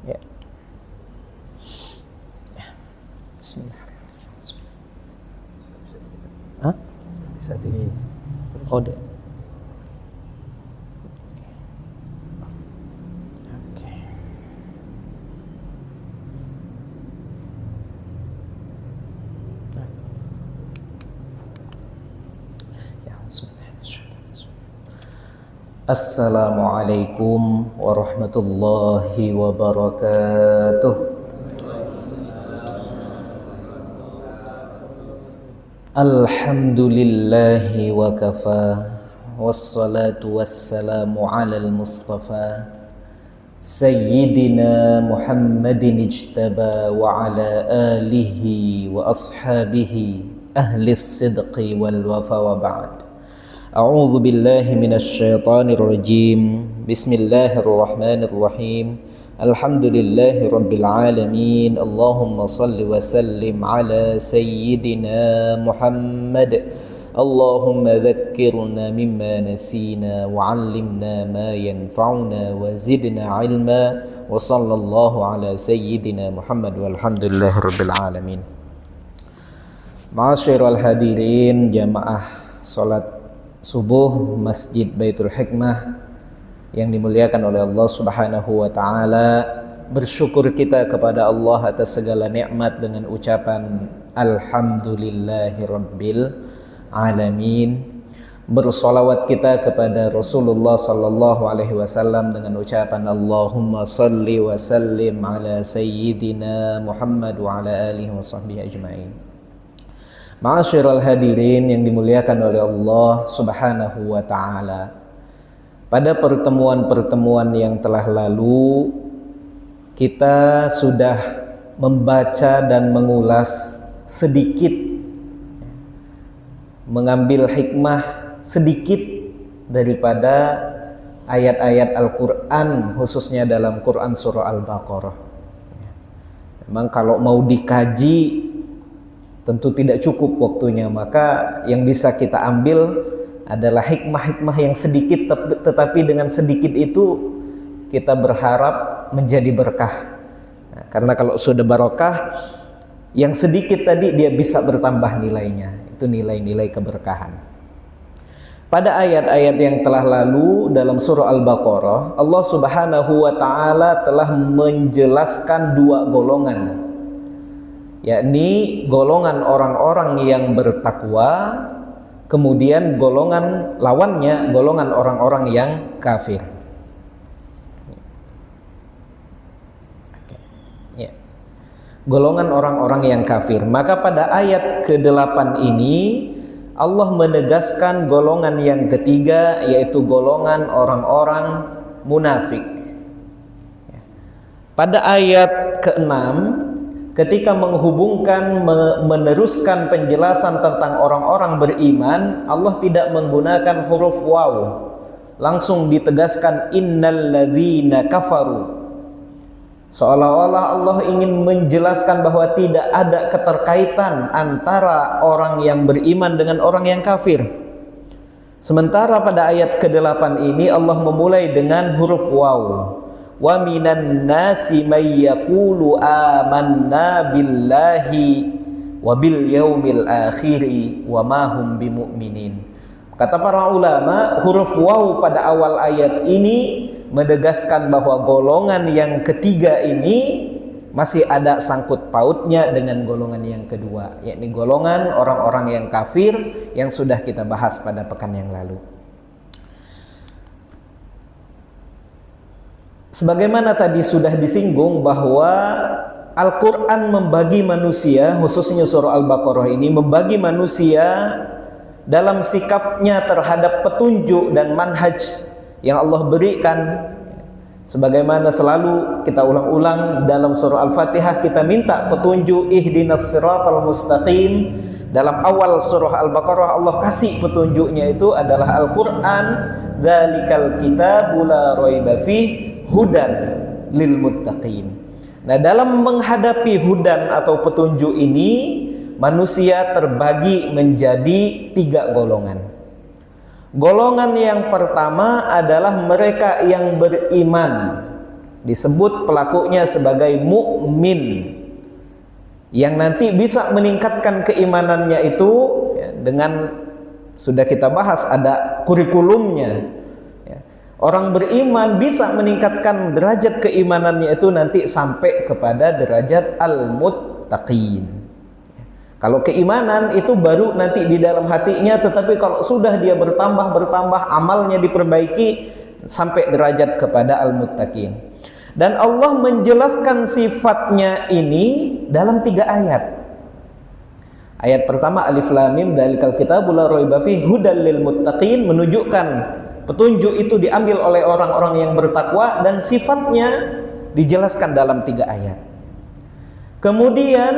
Ya. Bismillahirrahmanirrahim. Hah? Bisa di Kode. Oke. Ya, Assalamualaikum warahmatullahi wabarakatuh. Alhamdulillahi wa kafa, wassalatu wassalamu ala al-mustafa Sayyidina Muhammadin ijtaba wa ala alihi wa ashabihi ahli sidqi wal wafa wa ba'd. A'udzu billahi minasy syaithanir rajim. Bismillahirrahmanirrahim. Alhamdulillahi rabbil alamin. Allahumma salli wa sallim ala sayyidina Muhammad. Allahumma dhakkirna mimma nasina wa 'allimna ma yanfa'una wa zidna 'ilma wa sallallahu ala sayyidina Muhammad walhamdulillahi rabbil alamin. Ma'asyiral hadirin jamaah salat subuh Masjid Baitul Hikmah yang dimuliakan oleh Allah Subhanahu wa taala, bersyukur kita kepada Allah atas segala nikmat dengan ucapan alhamdulillahirabbil alamin. Bersolawat kita kepada Rasulullah sallallahu alaihi wasallam dengan ucapan Allahumma salli wa sallim ala sayyidina Muhammad wa ala alihi wa sahbihi ajma'in. Ma'asyiral hadirin yang dimuliakan oleh Allah Subhanahu wa taala. Pada pertemuan-pertemuan yang telah lalu kita sudah membaca dan mengulas sedikit, mengambil hikmah sedikit daripada ayat-ayat Al-Qur'an, khususnya dalam Quran surah Al-Baqarah. Memang kalau mau dikaji tentu tidak cukup waktunya, maka yang bisa kita ambil adalah hikmah-hikmah yang sedikit, tetapi dengan sedikit itu kita berharap menjadi berkah. Nah, karena kalau sudah barokah, yang sedikit tadi dia bisa bertambah nilainya. Itu nilai-nilai keberkahan. Pada ayat-ayat yang telah lalu dalam surah Al-Baqarah, Allah Subhanahu wa taala telah menjelaskan dua golongan, yakni golongan orang-orang yang bertakwa, kemudian golongan lawannya, golongan orang-orang yang kafir. Golongan orang-orang yang kafir. Maka pada ayat ke-8 ini Allah menegaskan golongan yang ketiga, yaitu golongan orang-orang munafik. Pada ayat ke-6 ketika menghubungkan, meneruskan penjelasan tentang orang-orang beriman, Allah tidak menggunakan huruf waw, langsung ditegaskan innal ladzina kafaru. Seolah-olah Allah ingin menjelaskan bahwa tidak ada keterkaitan antara orang yang beriman dengan orang yang kafir. Sementara pada ayat ke-8 ini Allah memulai dengan huruf waw. Wa minan nasi may yaqulu amanna billahi wa bil yaumil akhiri wa ma hum bimu'minin. Kata para ulama, huruf waw pada awal ayat ini menegaskan bahwa golongan yang ketiga ini masih ada sangkut pautnya dengan golongan yang kedua, yakni golongan orang-orang yang kafir yang sudah kita bahas pada pekan yang lalu. Sebagaimana tadi sudah disinggung bahwa Al-Quran membagi manusia, khususnya surah Al-Baqarah ini membagi manusia dalam sikapnya terhadap petunjuk dan manhaj yang Allah berikan. Sebagaimana selalu kita ulang-ulang dalam surah Al-Fatihah, kita minta petunjuk ihdinas siratal mustaqim. Dalam awal surah Al-Baqarah Allah kasih petunjuknya itu adalah Al-Quran, dzalikal kitabu la raiba fih hudan lil muttaqin. Nah, dalam menghadapi hudan atau petunjuk ini, manusia terbagi menjadi 3 golongan. Golongan yang pertama adalah mereka yang beriman, disebut pelakunya sebagai mukmin, yang nanti bisa meningkatkan keimanannya itu ya, dengan sudah kita bahas ada kurikulumnya. Orang beriman bisa meningkatkan derajat keimanannya itu nanti sampai kepada derajat al-muttaqin. Kalau keimanan itu baru nanti di dalam hatinya, tetapi kalau sudah dia bertambah amalnya diperbaiki sampai derajat kepada al-muttaqin. Dan Allah menjelaskan sifatnya ini dalam 3 ayat. Ayat pertama alif lam mim dzalikal kitabu la raiba fihi hudal lil muttaqin menunjukkan petunjuk itu diambil oleh orang-orang yang bertakwa dan sifatnya dijelaskan dalam 3 ayat. Kemudian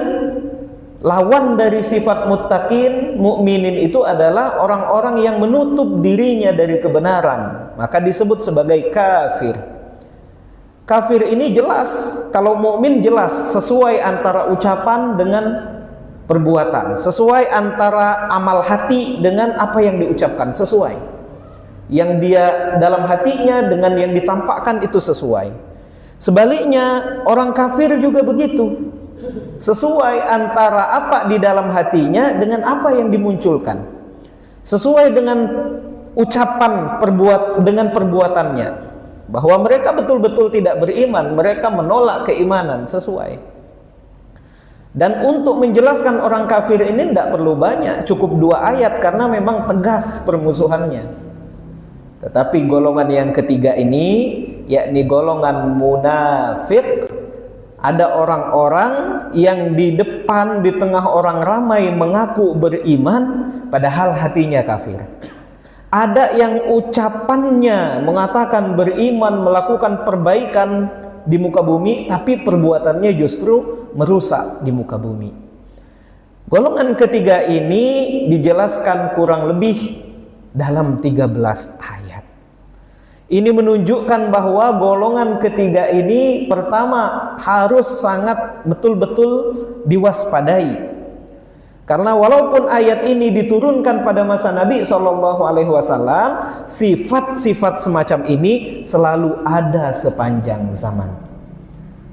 lawan dari sifat muttaqin, mukminin itu adalah orang-orang yang menutup dirinya dari kebenaran, maka disebut sebagai kafir. Kafir ini jelas, kalau mukmin jelas sesuai antara ucapan dengan perbuatan, sesuai antara amal hati dengan apa yang diucapkan, sesuai. Yang dia dalam hatinya dengan yang ditampakkan itu sesuai. Sebaliknya orang kafir juga begitu, sesuai antara apa di dalam hatinya dengan apa yang dimunculkan, sesuai dengan ucapan dengan perbuatannya, bahwa mereka betul-betul tidak beriman, mereka menolak keimanan, sesuai. Dan untuk menjelaskan orang kafir ini tidak perlu banyak, cukup 2 ayat karena memang tegas permusuhannya. Tetapi golongan yang ketiga ini, yakni golongan munafik, ada orang-orang yang di depan, di tengah orang ramai mengaku beriman, padahal hatinya kafir. Ada yang ucapannya mengatakan beriman, melakukan perbaikan di muka bumi, tapi perbuatannya justru merusak di muka bumi. Golongan ketiga ini dijelaskan kurang lebih dalam 13 ayat. Ini menunjukkan bahwa golongan ketiga ini pertama harus sangat betul-betul diwaspadai. Karena walaupun ayat ini diturunkan pada masa Nabi SAW, sifat-sifat semacam ini selalu ada sepanjang zaman.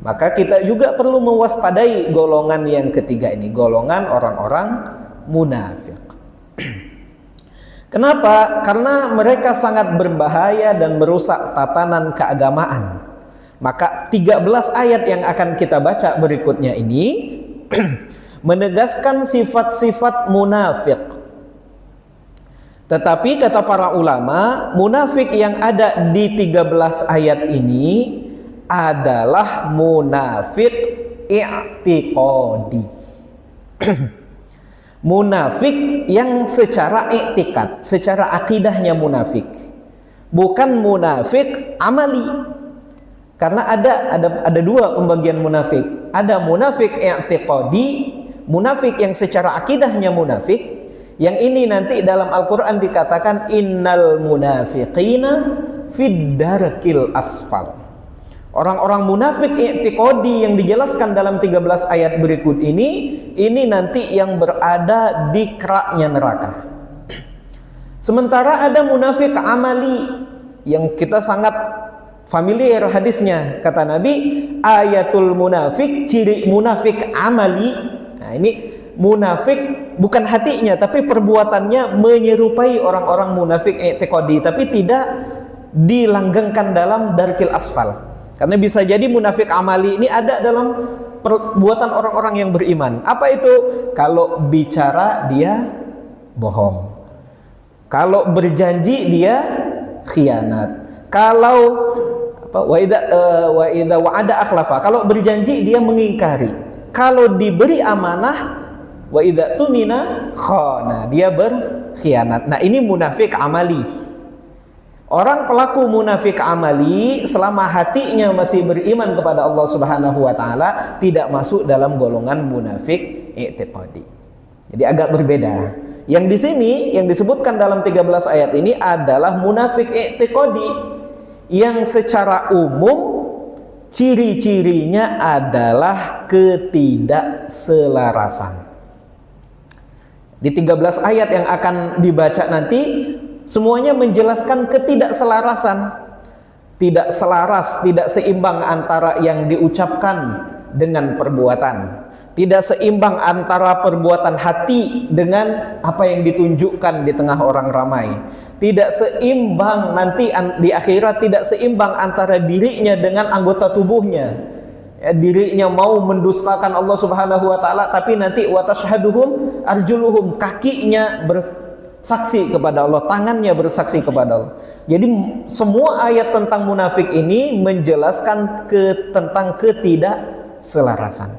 Maka kita juga perlu mewaspadai golongan yang ketiga ini, golongan orang-orang munafik. Kenapa? Karena mereka sangat berbahaya dan merusak tatanan keagamaan. Maka 13 ayat yang akan kita baca berikutnya ini menegaskan sifat-sifat munafik. Tetapi kata para ulama, munafik yang ada di 13 ayat ini adalah munafik i'tiqadi. Munafik yang secara i'tikad, secara akidahnya munafik, bukan munafik amali. Karena ada dua pembagian munafik. Ada munafik i'tiqadi, munafik yang secara akidahnya munafik. Yang ini nanti dalam Al-Qur'an dikatakan innal munafiqina fid darkil asfal. Orang-orang munafik i'tiqadi yang dijelaskan dalam 13 ayat berikut ini nanti yang berada di keraknya neraka. Sementara ada munafik amali yang kita sangat familiar hadisnya. Kata Nabi, ayatul munafik, ciri munafik amali. Nah, ini munafik bukan hatinya tapi perbuatannya menyerupai orang-orang munafik i'tiqadi, tapi tidak dilanggengkan dalam darkil asfal. Karena bisa jadi munafik amali ini ada dalam perbuatan orang-orang yang beriman. Apa itu? Kalau bicara dia bohong. Kalau berjanji dia khianat. Kalau wa idza wa'ada akhlafa. Kalau berjanji dia mengingkari. Kalau diberi amanah wa idza tumina khana. Dia berkhianat. Nah, ini munafik amali. Orang pelaku munafik amali selama hatinya masih beriman kepada Allah Subhanahu wa taala tidak masuk dalam golongan munafik i'tiqadi. Jadi agak berbeda. Yang di sini yang disebutkan dalam 13 ayat ini adalah munafik i'tiqadi yang secara umum ciri-cirinya adalah ketidakselarasan. Di 13 ayat yang akan dibaca nanti semuanya menjelaskan ketidakselarasan, tidak selaras, tidak seimbang antara yang diucapkan dengan perbuatan, tidak seimbang antara perbuatan hati dengan apa yang ditunjukkan di tengah orang ramai, tidak seimbang nanti di akhirat, tidak seimbang antara dirinya dengan anggota tubuhnya. Dirinya mau mendustakan Allah Subhanahu wa taala, tapi nanti wa tashhaduhum arjuluhum, kakinya saksi kepada Allah, tangannya bersaksi kepada Allah. Jadi semua ayat tentang munafik ini menjelaskan tentang ketidakselarasan.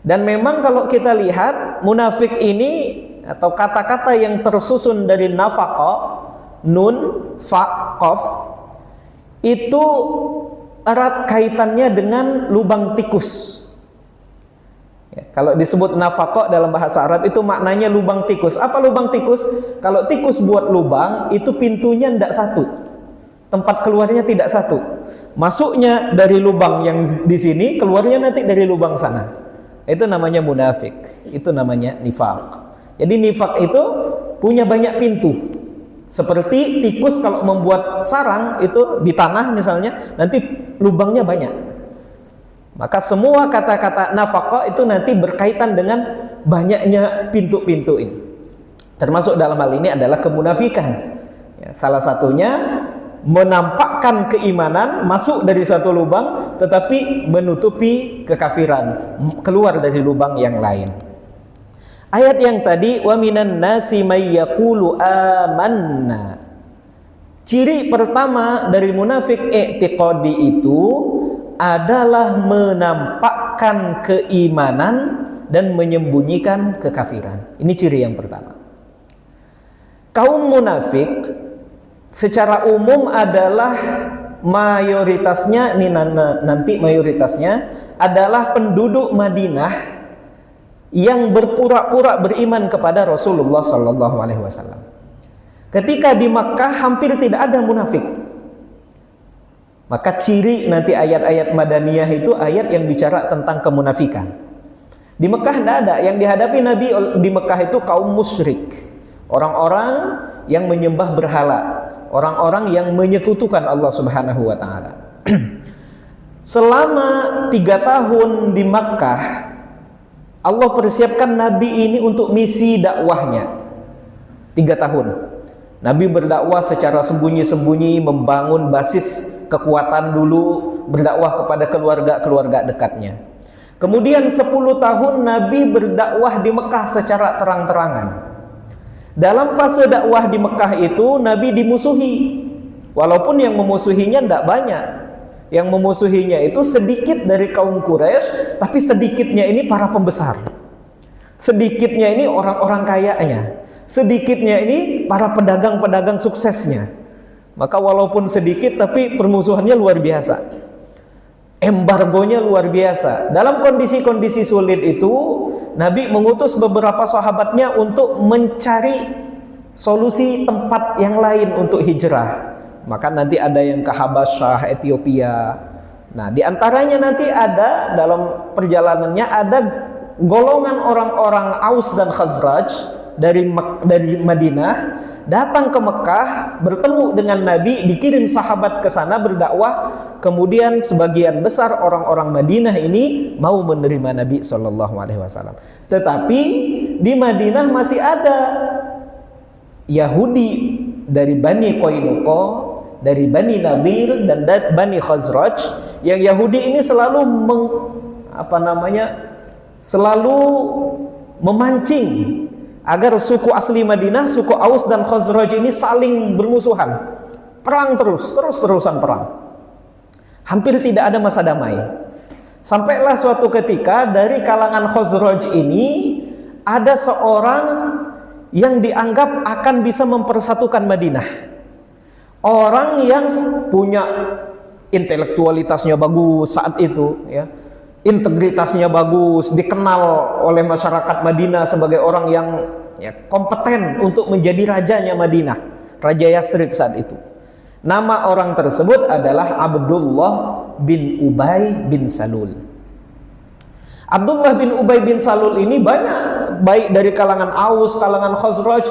Dan memang kalau kita lihat munafik ini atau kata-kata yang tersusun dari nafaqah, nun, fa, qaf, itu erat kaitannya dengan lubang tikus. Kalau disebut nafaqah dalam bahasa Arab itu maknanya lubang tikus. Apa lubang tikus? Kalau tikus buat lubang itu pintunya tidak satu, tempat keluarnya tidak satu. Masuknya dari lubang yang di sini, keluarnya nanti dari lubang sana. Itu namanya munafik. Itu namanya nifaq. Jadi nifaq itu punya banyak pintu. Seperti tikus kalau membuat sarang itu di tanah misalnya, nanti lubangnya banyak. Maka semua kata-kata nafaqah itu nanti berkaitan dengan banyaknya pintu-pintu ini. Termasuk dalam hal ini adalah kemunafikan. Ya, salah satunya menampakkan keimanan masuk dari satu lubang tetapi menutupi kekafiran, keluar dari lubang yang lain. Ayat yang tadi wa minan nasi may yaqulu amanna. Ciri pertama dari munafik i'tiqadi itu adalah menampakkan keimanan dan menyembunyikan kekafiran. Ini ciri yang pertama. Kaum munafik secara umum adalah mayoritasnya, nanti mayoritasnya adalah penduduk Madinah yang berpura-pura beriman kepada Rasulullah Sallallahu Alaihi Wasallam. Ketika di Makkah hampir tidak ada munafik. Maka ciri nanti ayat-ayat Madaniyah itu ayat yang bicara tentang kemunafikan. Di Mekah tidak ada. Yang dihadapi Nabi di Mekah itu kaum musyrik, orang-orang yang menyembah berhala, orang-orang yang menyekutukan Allah Subhanahu wa taala. Selama 3 tahun di Makkah, Allah persiapkan Nabi ini untuk misi dakwahnya. 3 tahun Nabi berdakwah secara sembunyi-sembunyi, membangun basis kekuatan dulu, berdakwah kepada keluarga-keluarga dekatnya. Kemudian 10 tahun Nabi berdakwah di Mekah secara terang-terangan. Dalam fase dakwah di Mekah itu Nabi dimusuhi. Walaupun yang memusuhinya tidak banyak. Yang memusuhinya itu sedikit dari kaum Quraisy, tapi sedikitnya ini para pembesar. Sedikitnya ini orang-orang kayanya. Sedikitnya ini para pedagang-pedagang suksesnya. Maka walaupun sedikit tapi permusuhannya luar biasa. Embargonya luar biasa. Dalam kondisi-kondisi sulit itu, Nabi mengutus beberapa sahabatnya untuk mencari solusi tempat yang lain untuk hijrah. Maka nanti ada yang ke Habasyah, Ethiopia. Nah, di antaranya nanti ada dalam perjalanannya ada golongan orang-orang Aus dan Khazraj dari Madinah datang ke Mekah, bertemu dengan Nabi, dikirim sahabat ke sana berdakwah. Kemudian sebagian besar orang-orang Madinah ini mau menerima Nabi SAW. Tetapi di Madinah masih ada Yahudi dari Bani Qainuqa, dari Bani Nadir dan Bani Khazraj. Yang Yahudi ini selalu selalu memancing agar suku asli Madinah, suku Aus dan Khazraj ini saling bermusuhan, perang terus-terusan perang. Hampir tidak ada masa damai. Sampailah suatu ketika dari kalangan Khazraj ini ada seorang yang dianggap akan bisa mempersatukan Madinah. Orang yang punya intelektualitasnya bagus saat itu, ya, integritasnya bagus, dikenal oleh masyarakat Madinah sebagai orang yang kompeten untuk menjadi rajanya Madinah, Raja Yasrib saat itu. Nama orang tersebut adalah Abdullah bin Ubay bin Salul. Abdullah bin Ubay bin Salul ini banyak, baik dari kalangan Aus, kalangan Khazraj,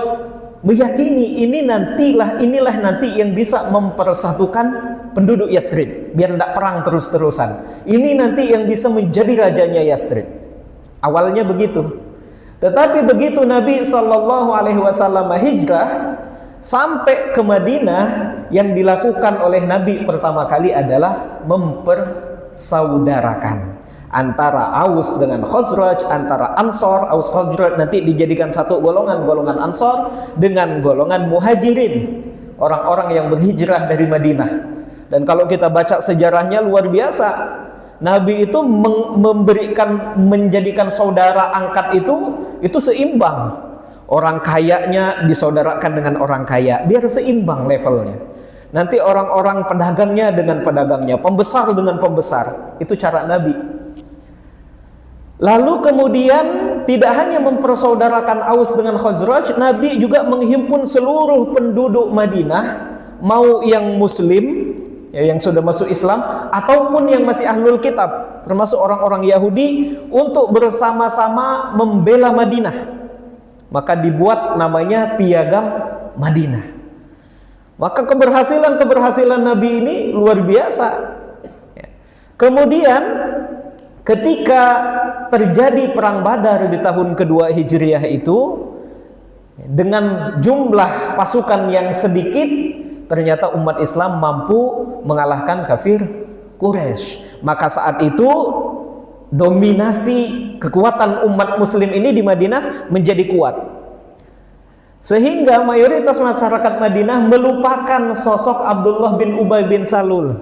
meyakini inilah nanti yang bisa mempersatukan penduduk Yasrib, biar tidak perang terus-terusan. Ini nanti yang bisa menjadi rajanya Yasrib. Awalnya begitu. Tetapi begitu Nabi SAW hijrah sampai ke Madinah, yang dilakukan oleh Nabi pertama kali adalah mempersaudarakan antara Aus dengan Khazraj, antara Ansor, Aus Khazraj nanti dijadikan satu golongan, golongan Ansor dengan golongan Muhajirin, orang-orang yang berhijrah dari Madinah. Dan kalau kita baca sejarahnya luar biasa. Nabi itu menjadikan saudara angkat itu seimbang. Orang kayanya disaudarakan dengan orang kaya, biar seimbang levelnya. Nanti orang-orang pedagangnya dengan pedagangnya, pembesar dengan pembesar. Itu cara Nabi. Lalu kemudian tidak hanya mempersaudarakan Aus dengan Khazraj, Nabi juga menghimpun seluruh penduduk Madinah, mau yang Muslim, yang sudah masuk Islam, ataupun yang masih ahlul kitab, termasuk orang-orang Yahudi, untuk bersama-sama membela Madinah. Maka dibuat namanya Piagam Madinah. Maka keberhasilan Nabi ini luar biasa. Kemudian ketika terjadi perang Badar di tahun kedua Hijriah itu, dengan jumlah pasukan yang sedikit, ternyata umat Islam mampu mengalahkan kafir Quraisy. Maka saat itu dominasi kekuatan umat muslim ini di Madinah menjadi kuat, sehingga mayoritas masyarakat Madinah melupakan sosok Abdullah bin Ubay bin Salul.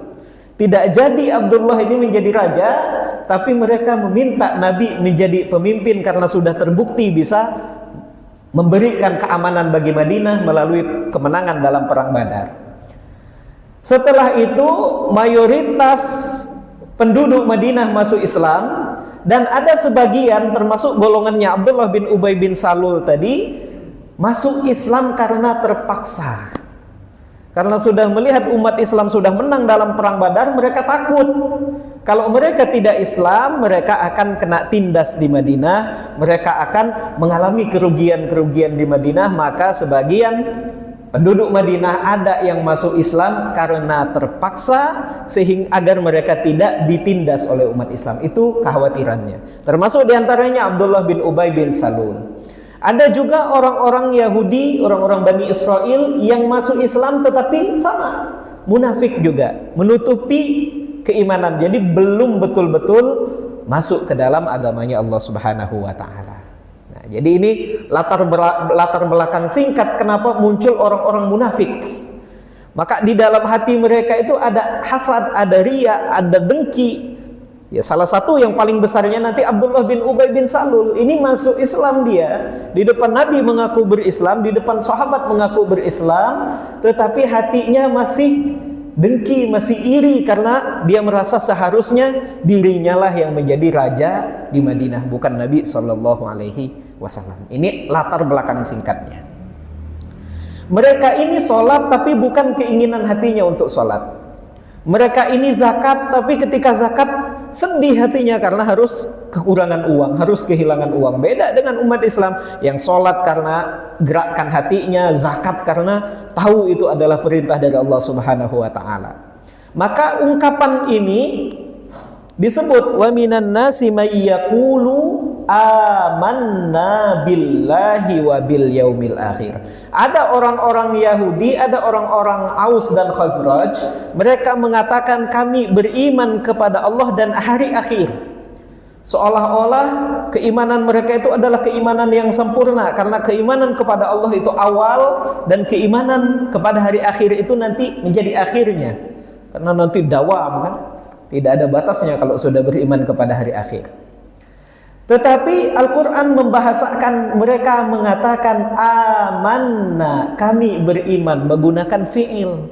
Tidak jadi Abdullah ini menjadi raja, tapi mereka meminta Nabi menjadi pemimpin karena sudah terbukti bisa memberikan keamanan bagi Madinah melalui kemenangan dalam perang Badar. Setelah itu mayoritas penduduk Madinah masuk Islam, dan ada sebagian termasuk golongannya Abdullah bin Ubay bin Salul tadi masuk Islam karena terpaksa. Karena sudah melihat umat Islam sudah menang dalam perang Badar, mereka takut. Kalau mereka tidak Islam, mereka akan kena tindas di Madinah, mereka akan mengalami kerugian-kerugian di Madinah. Maka sebagian penduduk Madinah ada yang masuk Islam karena terpaksa, sehingga agar mereka tidak ditindas oleh umat Islam. Itu kekhawatirannya. Termasuk diantaranya Abdullah bin Ubay bin Salul. Ada juga orang-orang Yahudi, orang-orang Bani Israel yang masuk Islam tetapi sama, munafik juga, menutupi keimanan. Jadi belum betul-betul masuk ke dalam agamanya Allah Subhanahu wa taala. Nah, jadi ini latar belakang singkat kenapa muncul orang-orang munafik. Maka di dalam hati mereka itu ada hasad, ada riya, ada dengki. Ya, salah satu yang paling besarnya nanti Abdullah bin Ubay bin Salul ini masuk Islam, dia di depan Nabi mengaku berislam, di depan sahabat mengaku berislam, tetapi hatinya masih dengki, masih iri karena dia merasa seharusnya dirinya lah yang menjadi raja di Madinah, bukan Nabi Shallallahu Alaihi Wasallam. Ini latar belakang singkatnya. Mereka ini sholat tapi bukan keinginan hatinya untuk sholat. Mereka ini zakat tapi ketika zakat sedih hatinya karena harus kekurangan uang, harus kehilangan uang. Beda dengan umat Islam yang sholat karena gerakkan hatinya, zakat karena tahu itu adalah perintah dari Allah Subhanahu wa Ta'ala. Maka ungkapan ini disebut wa minan nasi may yaqulu amanna billahi wa bil yaumil akhir. Ada orang-orang Yahudi, ada orang-orang Aus dan Khazraj, mereka mengatakan kami beriman kepada Allah dan hari akhir. Seolah-olah keimanan mereka itu adalah keimanan yang sempurna, karena keimanan kepada Allah itu awal dan keimanan kepada hari akhir itu nanti menjadi akhirnya. Karena nanti dawam kan, tidak ada batasnya kalau sudah beriman kepada hari akhir. Tetapi Al-Quran membahasakan mereka mengatakan amanna, kami beriman, menggunakan fi'il.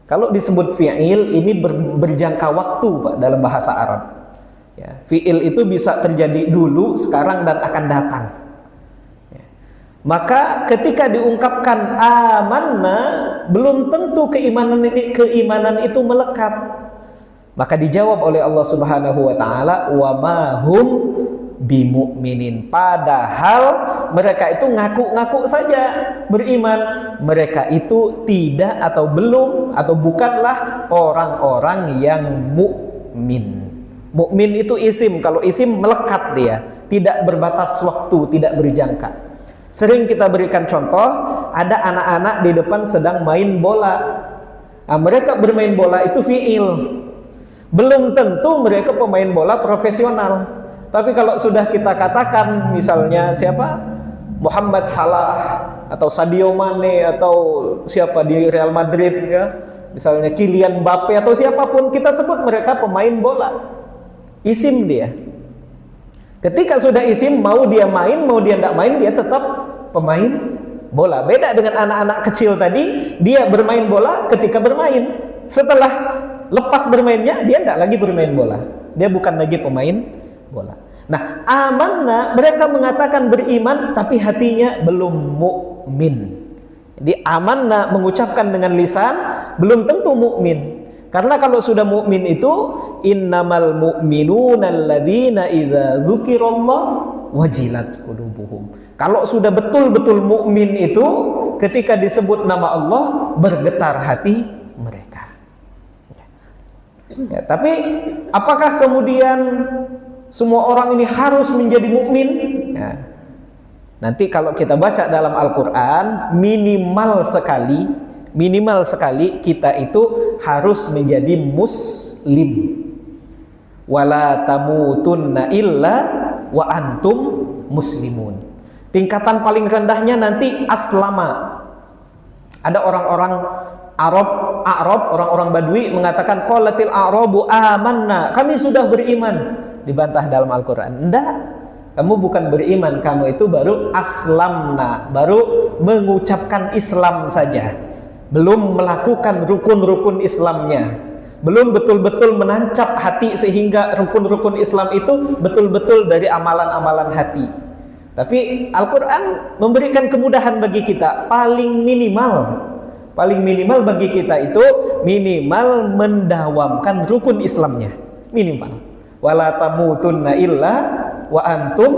Kalau disebut fi'il ini berjangka waktu Pak, dalam bahasa Arab ya, fi'il itu bisa terjadi dulu, sekarang, dan akan datang ya. Maka ketika diungkapkan amanna, belum tentu keimanan itu melekat. Maka dijawab oleh Allah Subhanahu wa Ta'ala, wa ma hum bimu'minin, padahal mereka itu ngaku-ngaku saja beriman. Mereka itu tidak atau belum atau bukanlah orang-orang yang mukmin. Mukmin itu isim, kalau isim melekat dia, tidak berbatas waktu, tidak berjangka. Sering kita berikan contoh, ada anak-anak di depan sedang main bola. Nah, mereka bermain bola itu fi'il. Belum tentu mereka pemain bola profesional. Tapi kalau sudah kita katakan misalnya siapa? Muhammad Salah atau Sadio Mane atau siapa di Real Madrid ya, misalnya Kylian Mbappe atau siapapun, kita sebut mereka pemain bola. Isim dia. Ketika sudah isim, mau dia main, mau dia tidak main, dia tetap pemain bola. Beda dengan anak-anak kecil tadi, dia bermain bola ketika bermain. Setelah lepas bermainnya, dia tidak lagi bermain bola. Dia bukan lagi pemain bola. Nah, amanah, mereka mengatakan beriman, tapi hatinya belum mukmin. Jadi amanah mengucapkan dengan lisan, belum tentu mukmin. Karena kalau sudah mukmin itu innamal mu'minuna alladzina idza dzukirallah wajilat qulubuhum. Kalau sudah betul-betul mukmin itu ketika disebut nama Allah bergetar hati mereka. Ya, tapi apakah kemudian semua orang ini harus menjadi mukmin? Ya. Nanti kalau kita baca dalam Al-Quran, minimal sekali kita itu harus menjadi muslim. Wala tamutunna illa wa antum muslimun. Tingkatan paling rendahnya nanti aslama. Ada orang-orang Arab, orang-orang Badui mengatakan qalatil a'rabu amanna, kami sudah beriman. Dibantah dalam Al-Quran, enggak, kamu bukan beriman, kamu itu baru aslamna, baru mengucapkan Islam saja, belum melakukan rukun-rukun Islamnya, belum betul-betul menancap hati sehingga rukun-rukun Islam itu betul-betul dari amalan-amalan hati. Tapi Al-Quran memberikan kemudahan bagi kita, paling minimal bagi kita itu minimal mendawamkan rukun Islamnya, minimal. Wala tamutunna illa wa antum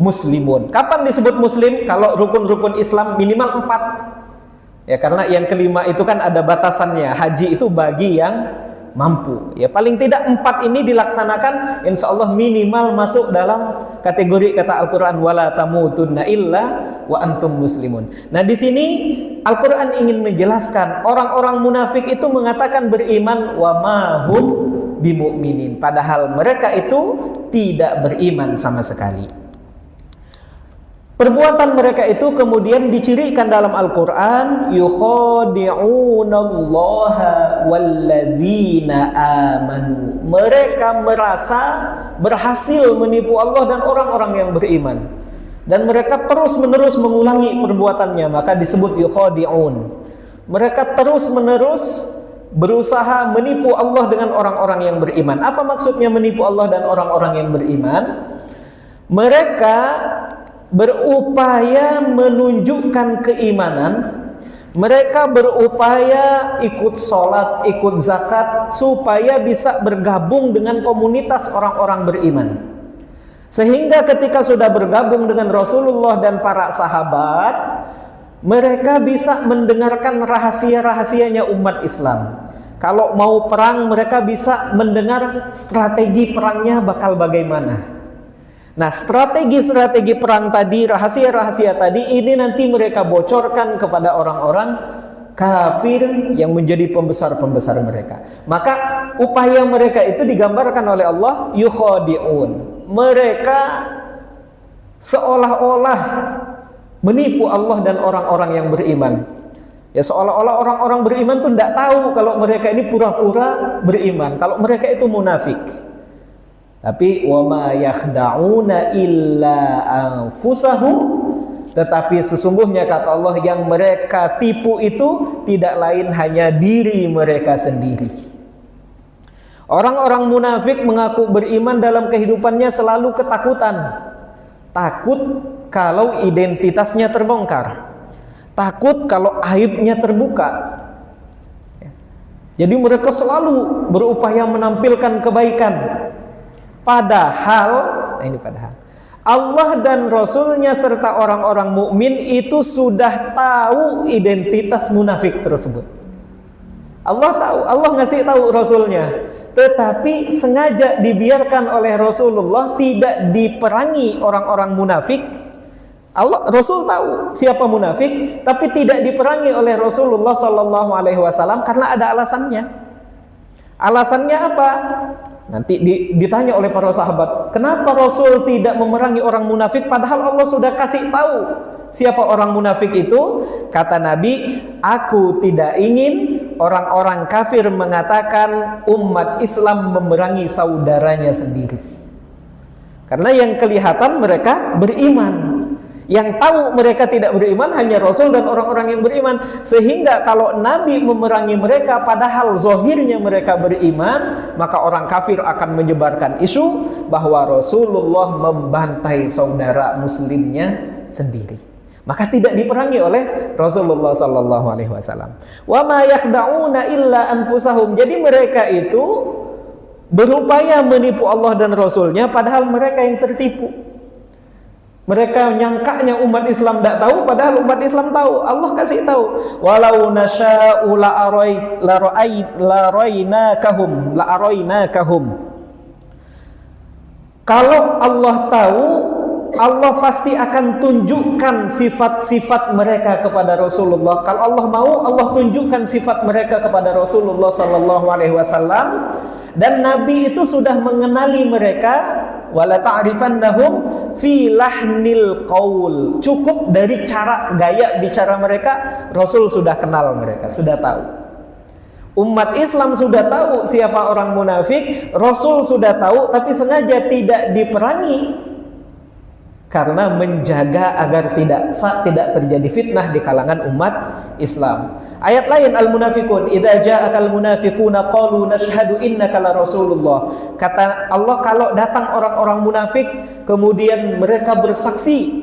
muslimun. Kapan disebut muslim? Kalau rukun-rukun Islam minimal 4. Ya, karena yang kelima itu kan ada batasannya. Haji itu bagi yang mampu. Ya, paling tidak 4 ini dilaksanakan, insya Allah minimal masuk dalam kategori kata Al-Quran wala tamutunna illa wa antum muslimun. Nah, di sini Al-Quran ingin menjelaskan orang-orang munafik itu mengatakan beriman wa mahum bimu'minin, padahal mereka itu tidak beriman sama sekali. Perbuatan mereka itu kemudian dicirikan dalam Al-Quran, yukhadi'unallaha walladzina amanu. Mereka merasa berhasil menipu Allah dan orang-orang yang beriman, dan mereka terus-menerus mengulangi perbuatannya, maka disebut yukhadi'un. Mereka terus-menerus berusaha menipu Allah dengan orang-orang yang beriman. Apa maksudnya menipu Allah dan orang-orang yang beriman? Mereka berupaya menunjukkan keimanan, mereka berupaya ikut sholat, ikut zakat, supaya bisa bergabung dengan komunitas orang-orang beriman. Sehingga ketika sudah bergabung dengan Rasulullah dan para sahabat, mereka bisa mendengarkan rahasia-rahasianya umat Islam. Kalau mau perang, mereka bisa mendengar strategi perangnya bakal bagaimana. Nah, strategi-strategi perang tadi, rahasia-rahasia tadi, ini nanti mereka bocorkan kepada orang-orang kafir yang menjadi pembesar-pembesar mereka. Maka upaya mereka itu digambarkan oleh Allah, yukhadi'un. Mereka seolah-olah menipu Allah dan orang-orang yang beriman. Ya, seolah-olah orang-orang beriman tuh tidak tahu kalau mereka ini pura-pura beriman, kalau mereka itu munafik. Tapi wama yakhda'una illa anfusahum, tetapi sesungguhnya kata Allah yang mereka tipu itu tidak lain hanya diri mereka sendiri. Orang-orang munafik mengaku beriman, dalam kehidupannya selalu ketakutan. Takut kalau identitasnya terbongkar, takut kalau aibnya terbuka. Jadi mereka selalu berupaya menampilkan kebaikan. Padahal Allah dan Rasulnya serta orang-orang mukmin itu sudah tahu identitas munafik tersebut. Allah tahu, Allah ngasih tahu Rasulnya, tetapi sengaja dibiarkan oleh Rasulullah tidak diperangi orang-orang munafik. Rasul tahu siapa munafik, tapi tidak diperangi oleh Rasulullah Sallallahu Alaihi Wasallam karena ada alasannya. Alasannya apa? Nanti ditanya oleh para sahabat, kenapa Rasul tidak memerangi orang munafik padahal Allah sudah kasih tahu siapa orang munafik itu? Kata Nabi, aku tidak ingin orang-orang kafir mengatakan umat Islam memerangi saudaranya sendiri. Karena yang kelihatan mereka beriman. Yang tahu mereka tidak beriman hanya Rasul dan orang-orang yang beriman. Sehingga kalau Nabi memerangi mereka padahal zahirnya mereka beriman, maka orang kafir akan menyebarkan isu bahwa Rasulullah membantai saudara muslimnya sendiri. Maka tidak diperangi oleh Rasulullah Sallallahu Alaihi Wasallam. Wa ma yakhda'una illa anfusahum. Jadi mereka itu berupaya menipu Allah dan Rasulnya padahal mereka yang tertipu. Mereka nyangkanya umat Islam tidak tahu, padahal umat Islam tahu. Allah kasih tahu. Walau nasya'u la'arainakahum. Kalau Allah tahu, Allah pasti akan tunjukkan sifat-sifat mereka kepada Rasulullah. Kalau Allah mau, Allah tunjukkan sifat mereka kepada Rasulullah Sallallahu Alaihi Wasallam. Dan Nabi itu sudah mengenali mereka. Wala ta'rifannahum fi lahnil qaul. Cukup dari cara gaya bicara mereka, Rasul sudah kenal mereka, sudah tahu. Umat Islam sudah tahu siapa orang munafik, Rasul sudah tahu, tapi sengaja tidak diperangi karena menjaga agar tidak terjadi fitnah di kalangan umat Islam. Ayat lain Al-Munafiqun, idza ja'akal munafiquna qalu nashhadu innaka la Rasulullah. Kata Allah, kalau datang orang-orang munafik kemudian mereka bersaksi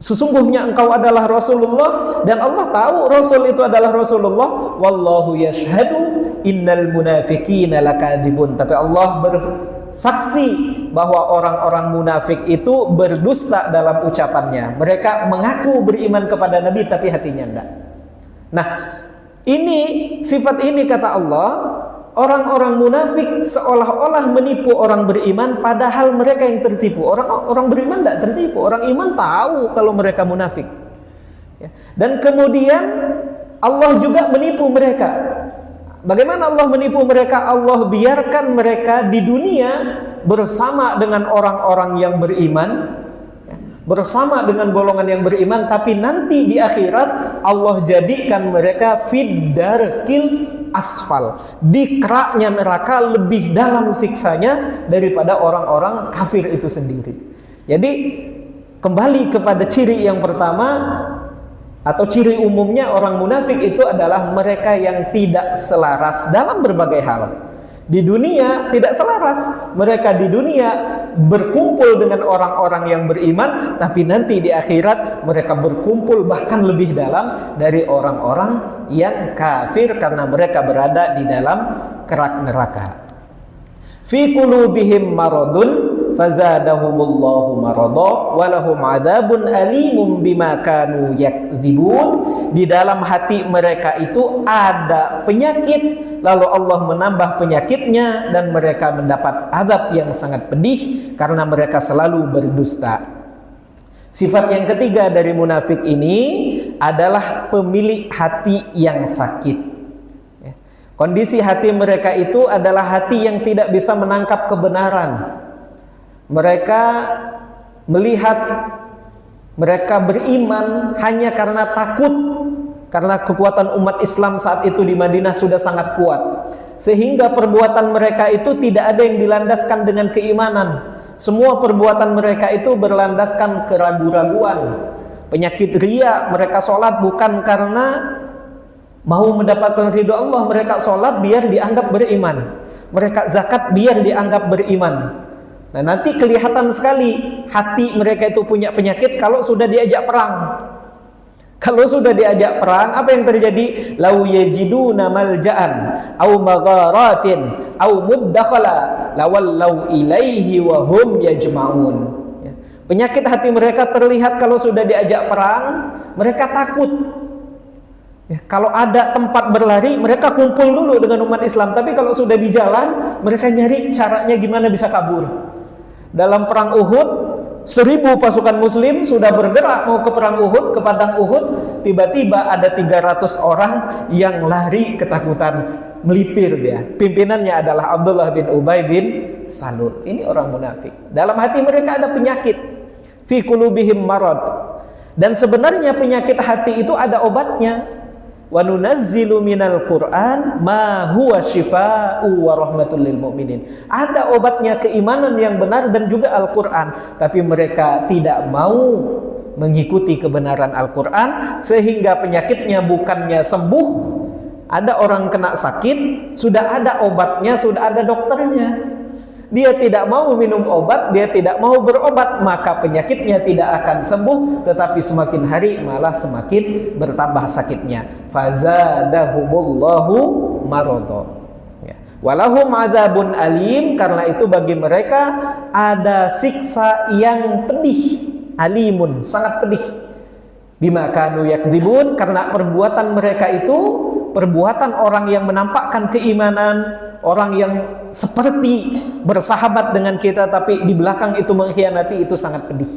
sesungguhnya engkau adalah Rasulullah, dan Allah tahu Rasul itu adalah Rasulullah, wallahu yashhadu innal munafiqina lakadzibun. Tapi Allah bersaksi bahwa orang-orang munafik itu berdusta dalam ucapannya. Mereka mengaku beriman kepada Nabi tapi hatinya enggak. Nah, ini sifat ini kata Allah, orang-orang munafik seolah-olah menipu orang beriman padahal mereka yang tertipu. Orang beriman tidak tertipu, orang iman tahu kalau mereka munafik. Dan kemudian Allah juga menipu mereka. Bagaimana Allah menipu mereka? Allah biarkan mereka di dunia bersama dengan orang-orang yang beriman, bersama dengan golongan yang beriman, tapi nanti di akhirat Allah jadikan mereka fiddarkil asfal, di keraknya neraka, lebih dalam siksanya daripada orang-orang kafir itu sendiri. Jadi kembali kepada ciri yang pertama, Atau ciri umumnya orang munafik itu adalah mereka yang tidak selaras dalam berbagai hal. Di dunia tidak selaras, mereka di dunia berkumpul dengan orang-orang yang beriman, tapi nanti di akhirat mereka berkumpul bahkan lebih dalam dari orang-orang yang kafir karena mereka berada di dalam kerak neraka. Fi qulubihim maradun fazadahumullahu marada walahum adzabun alimum bima kanu yakdzibun. Di dalam hati mereka itu ada penyakit, lalu Allah menambah penyakitnya dan mereka mendapat azab yang sangat pedih karena mereka selalu berdusta. Sifat yang ketiga dari munafik ini adalah pemilik hati yang sakit. Kondisi hati mereka itu adalah hati yang tidak bisa menangkap kebenaran. Mereka melihat, mereka beriman hanya karena takut, karena kekuatan umat Islam saat itu di Madinah sudah sangat kuat, sehingga perbuatan mereka itu tidak ada yang dilandaskan dengan keimanan. Semua perbuatan mereka itu berlandaskan keraguan-raguan, penyakit riya. Mereka sholat bukan karena mau mendapatkan ridho Allah, mereka sholat biar dianggap beriman, mereka zakat biar dianggap beriman. Nah, nanti kelihatan sekali hati mereka itu punya penyakit kalau sudah diajak perang. Kalau sudah diajak perang, apa yang terjadi? Lau yajiduna malja'an au magharatin au muddakhala lawallau ilaihi wa hum yajma'un. Penyakit hati mereka terlihat kalau sudah diajak perang, mereka takut. Kalau ada tempat berlari, mereka kumpul dulu dengan umat Islam. Tapi kalau sudah di jalan, mereka nyari caranya gimana bisa kabur. Dalam perang Uhud, 1000 pasukan muslim sudah bergerak mau ke perang Uhud, ke padang Uhud. Tiba-tiba ada 300 orang yang lari ketakutan, melipir dia. Pimpinannya adalah Abdullah bin Ubay bin Salul. Ini orang munafik. Dalam hati mereka ada penyakit. Fi qulubihim marad. Dan sebenarnya penyakit hati itu ada obatnya. Wa nunazzilu minal Qur'an ma huwa syifaa'u wa rahmatul lil mu'minin. Ada obatnya keimanan yang benar dan juga Al-Qur'an, tapi mereka tidak mau mengikuti kebenaran Al-Qur'an sehingga penyakitnya bukannya sembuh. Ada orang kena sakit, sudah ada obatnya, sudah ada dokternya. Dia tidak mau minum obat, dia tidak mau berobat, maka penyakitnya tidak akan sembuh, tetapi semakin hari malah semakin bertambah sakitnya. Fazadahumullahu marada. Walahum adzabun alim, karena itu bagi mereka ada siksa yang pedih, alimun, sangat pedih. Bima kanu yakdzibun, karena perbuatan mereka itu perbuatan orang yang menampakkan keimanan, orang yang seperti bersahabat dengan kita tapi di belakang itu mengkhianati, itu sangat pedih.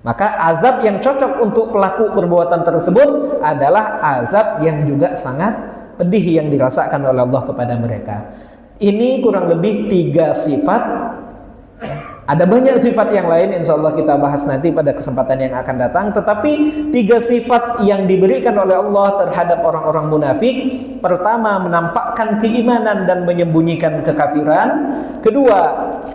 Maka azab yang cocok untuk pelaku perbuatan tersebut adalah azab yang juga sangat pedih yang dirasakan oleh Allah kepada mereka. Ini kurang lebih 3 sifat. Ada banyak sifat yang lain, insya Allah kita bahas nanti pada kesempatan yang akan datang. Tetapi 3 sifat yang diberikan oleh Allah terhadap orang-orang munafik. Pertama, menampakkan keimanan dan menyembunyikan kekafiran. Kedua,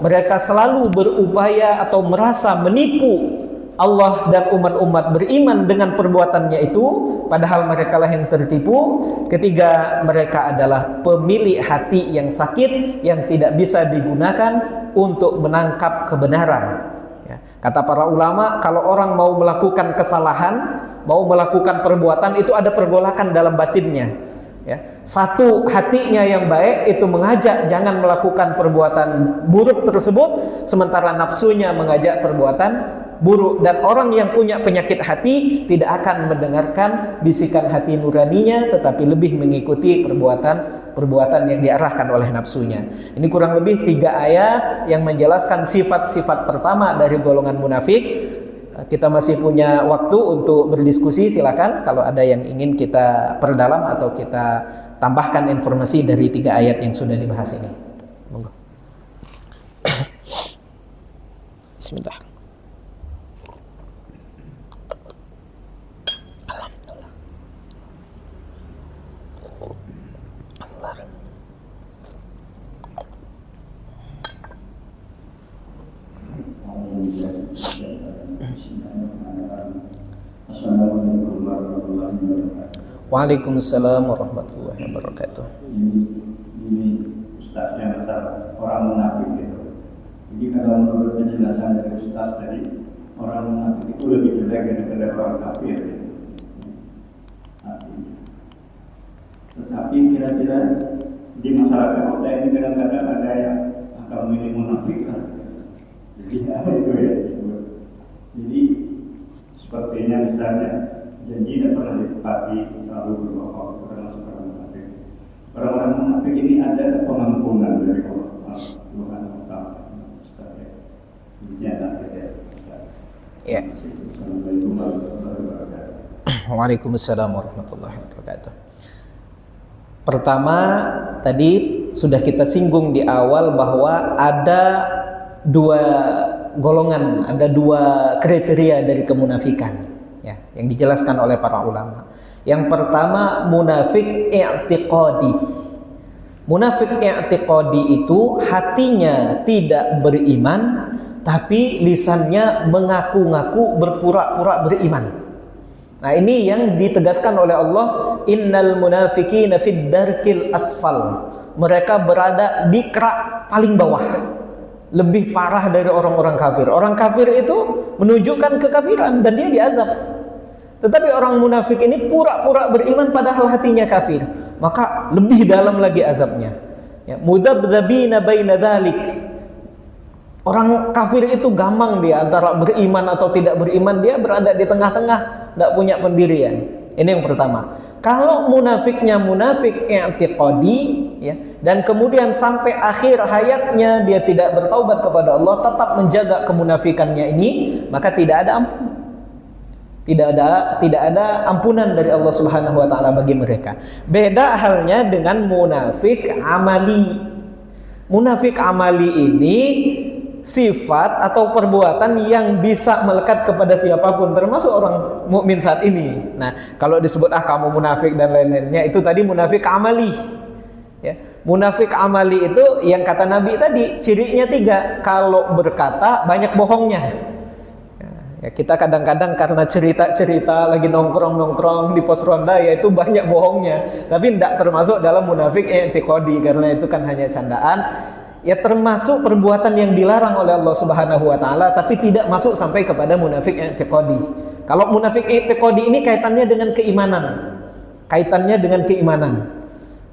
mereka selalu berupaya atau merasa menipu Allah dan umat-umat beriman dengan perbuatannya itu, padahal mereka lah yang tertipu. Ketiga, mereka adalah pemilik hati yang sakit, yang tidak bisa digunakan untuk menangkap kebenaran. Kata para ulama, kalau orang mau melakukan kesalahan, mau melakukan perbuatan, itu ada pergolakan dalam batinnya. Satu, hatinya yang baik itu mengajak jangan melakukan perbuatan buruk tersebut, sementara nafsunya mengajak perbuatan buruk. Dan orang yang punya penyakit hati tidak akan mendengarkan bisikan hati nuraninya, tetapi lebih mengikuti perbuatan yang diarahkan oleh nafsunya. Ini kurang lebih 3 ayat yang menjelaskan sifat-sifat pertama dari golongan munafik. Kita masih punya waktu untuk berdiskusi, silakan kalau ada yang ingin kita perdalam atau kita tambahkan informasi dari 3 ayat yang sudah dibahas ini. Monggo. Bismillah. Assalamualaikum warahmatullahi wabarakatuh. Waalaikumsalam warahmatullahi wabarakatuh. Ini Ustaznya masalah orang munafik gitu. Jadi kalau menurut penjelasan dari Ustaz tadi, orang munafik itu lebih jelek daripada orang kafir. Artinya. Tetapi kira-kira di masyarakat kita ini kadang-kadang ada yang akan memilih munafik kan. Jadi itu ya. Jadi sepertinya misalnya janji tidak pernah ditepati, selalu berbohong, termasuk orang munafik. Orang-orang munafik ini ada pengampunan dari Allah Subhanahu wa Ta'ala. Ya. Assalamualaikum warahmatullahi wabarakatuh. Waalaikumsalam warahmatullahi wabarakatuh. Pertama, tadi sudah kita singgung di awal bahwa ada dua golongan, ada dua kriteria dari kemunafikan, ya, yang dijelaskan oleh para ulama. Yang pertama, munafik i'tiqadi. Munafik i'tiqadi itu hatinya tidak beriman, tapi lisannya mengaku-ngaku berpura-pura beriman. Nah, ini yang ditegaskan oleh Allah, innal munafiqina fid darkil asfal. Mereka berada di kerak paling bawah. Lebih parah dari orang-orang kafir. Orang kafir itu menunjukkan kekafiran dan dia diazab. Tetapi orang munafik ini pura-pura beriman padahal hatinya kafir. Maka lebih dalam lagi azabnya. Ya, mudzabdzabina baina dzalik. Orang kafir itu gampang dia antara beriman atau tidak beriman, dia berada di tengah-tengah, tidak punya pendirian. Ini yang pertama. Kalau munafiknya munafik i'tiqadi, ya, dan kemudian sampai akhir hayatnya dia tidak bertaubat kepada Allah, tetap menjaga kemunafikannya ini, maka tidak ada ampun. Tidak ada ampunan dari Allah Subhanahu wa Ta'ala bagi mereka. Beda halnya dengan munafik amali. Munafik amali ini sifat atau perbuatan yang bisa melekat kepada siapapun, termasuk orang mukmin saat ini. Nah, kalau disebut kamu munafik dan lain-lainnya, itu tadi munafik amali. Ya, munafik amali itu yang kata Nabi tadi, cirinya 3. Kalau berkata banyak bohongnya. Ya, kita kadang-kadang karena cerita-cerita lagi nongkrong-nongkrong di pos ronda, ya itu banyak bohongnya. Tapi tidak termasuk dalam munafik i'tiqadi, karena itu kan hanya candaan. Ya, termasuk perbuatan yang dilarang oleh Allah Subhanahu wa Ta'ala, tapi tidak masuk sampai kepada munafik i'tiqadi. Kalau munafik i'tiqadi ini kaitannya dengan keimanan.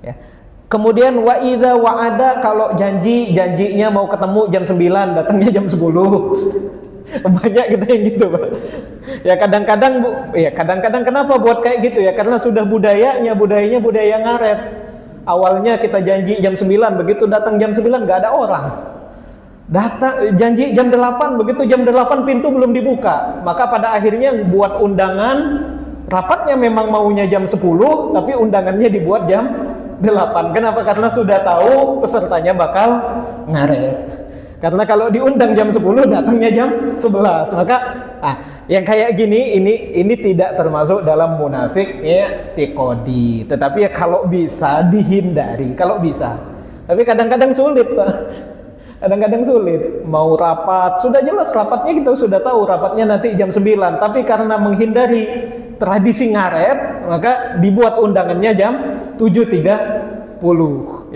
Ya. Kemudian wa idza wa'ada, kalau janjinya mau ketemu jam 9, datangnya jam 10. Banyak kita yang gitu, Pak. Ya kadang-kadang kenapa buat kayak gitu ya? Karena sudah budayanya budaya ngaret. Awalnya kita janji jam 9, begitu datang jam 9 nggak ada orang. Janji jam 8, begitu jam 8 pintu belum dibuka. Maka pada akhirnya buat undangan, rapatnya memang maunya jam 10, tapi undangannya dibuat jam 8. Kenapa? Karena sudah tahu pesertanya bakal ngaret. Karena kalau diundang jam 10, datangnya jam 11. Maka yang kayak gini ini tidak termasuk dalam munafik i'tiqadi. Tetapi ya kalau bisa dihindari, kalau bisa. Tapi kadang-kadang sulit, Pak. Kadang-kadang sulit. Mau rapat, sudah jelas rapatnya, kita sudah tahu rapatnya nanti jam 9. Tapi karena menghindari tradisi ngaret, maka dibuat undangannya jam 7.30.